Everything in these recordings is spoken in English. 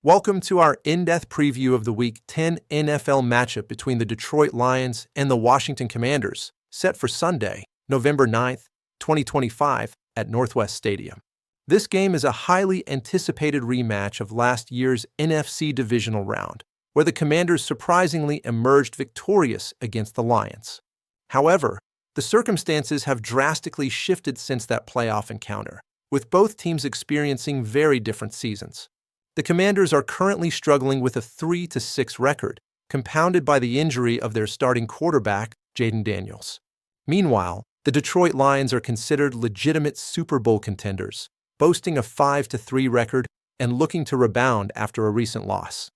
Welcome to our in-depth preview of the Week 10 NFL matchup between the Detroit Lions and the Washington Commanders, set for Sunday, November 9th, 2025, at Northwest Stadium. This game is a highly anticipated rematch of last year's NFC divisional round, where the Commanders surprisingly emerged victorious against the Lions. However, the circumstances have drastically shifted since that playoff encounter, with both teams experiencing very different seasons. The Commanders are currently struggling with a 3-6 record, compounded by the injury of their starting quarterback, Jayden Daniels. Meanwhile, the Detroit Lions are considered legitimate Super Bowl contenders, boasting a 5-3 record and looking to rebound after a recent loss.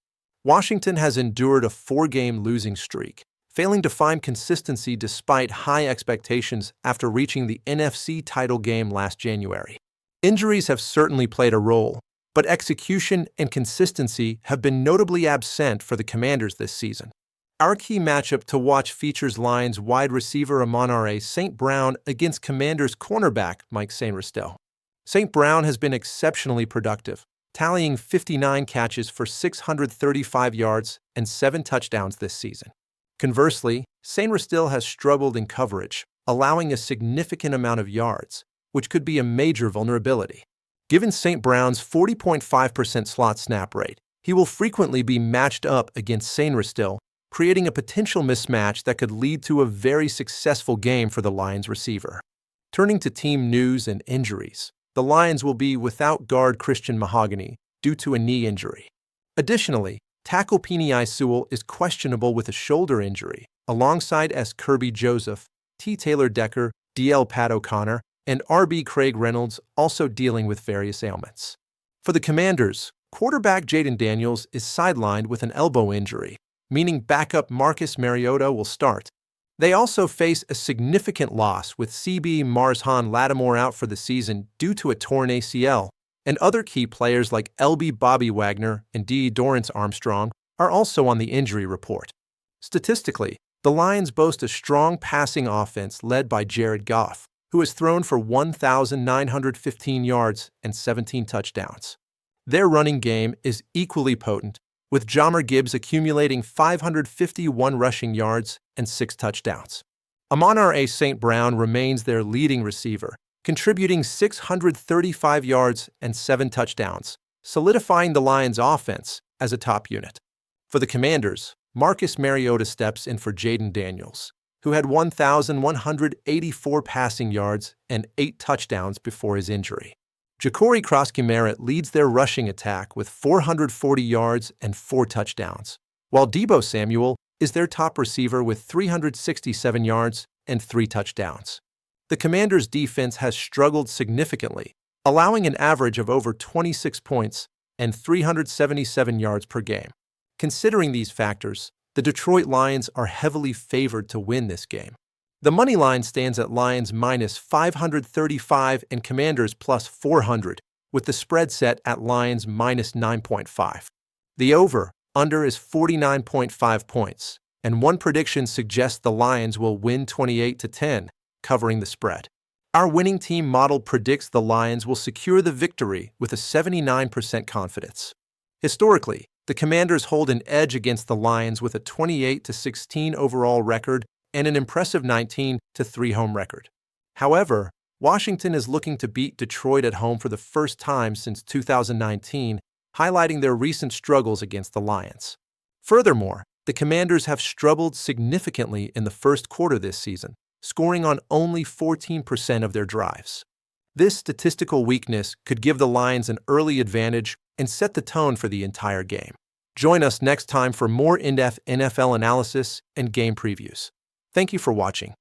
Washington has endured a 4-game losing streak, failing to find consistency despite high expectations after reaching the NFC title game last January. Injuries have certainly played a role, but execution and consistency have been notably absent for the Commanders this season. Our key matchup to watch features Lions wide receiver Amon-Ra St. Brown against Commanders cornerback Mike Sainristil. St. Brown has been exceptionally productive, tallying 59 catches for 635 yards and 7 touchdowns this season. Conversely, Sainristil has struggled in coverage, allowing a significant amount of yards, which could be a major vulnerability. Given St. Brown's 40.5% slot snap rate, he will frequently be matched up against Sainristil, creating a potential mismatch that could lead to a very successful game for the Lions receiver. Turning to team news and injuries, the Lions will be without guard Christian Mahogany due to a knee injury. Additionally, tackle Penei Sewell is questionable with a shoulder injury, alongside S. Kirby Joseph, T. Taylor Decker, D.L. Pat O'Connor, and R.B. Craig Reynolds also dealing with various ailments. For the Commanders, quarterback Jayden Daniels is sidelined with an elbow injury, meaning backup Marcus Mariota will start. They also face a significant loss with CB Marshawn Lattimore out for the season due to a torn ACL, and other key players like L.B. Bobby Wagner and D. Dorrance Armstrong are also on the injury report. Statistically, the Lions boast a strong passing offense led by Jared Goff, who has thrown for 1,915 yards and 17 touchdowns. Their running game is equally potent, with Jahmyr Gibbs accumulating 551 rushing yards and 6 touchdowns. Amon-Ra St. Brown remains their leading receiver, contributing 635 yards and 7 touchdowns, solidifying the Lions' offense as a top unit. For the Commanders, Marcus Mariota steps in for Jayden Daniels, who had 1,184 passing yards and 8 touchdowns before his injury. Jacory Krosky-Merritt leads their rushing attack with 440 yards and 4 touchdowns, while Deebo Samuel is their top receiver with 367 yards and 3 touchdowns. The Commanders' defense has struggled significantly, allowing an average of over 26 points and 377 yards per game. Considering these factors, the Detroit Lions are heavily favored to win this game. The money line stands at Lions minus 535 and Commanders plus 400, with the spread set at Lions minus 9.5. The over/under is 49.5 points, and one prediction suggests the Lions will win 28-10, covering the spread. Our winning team model predicts the Lions will secure the victory with a 79% confidence. Historically, the Commanders hold an edge against the Lions with a 28-16 overall record and an impressive 19-3 home record. However, Washington is looking to beat Detroit at home for the first time since 2019, highlighting their recent struggles against the Lions. Furthermore, the Commanders have struggled significantly in the first quarter this season, scoring on only 14% of their drives. This statistical weakness could give the Lions an early advantage and set the tone for the entire game. Join us next time for more in-depth NFL analysis and game previews. Thank you for watching.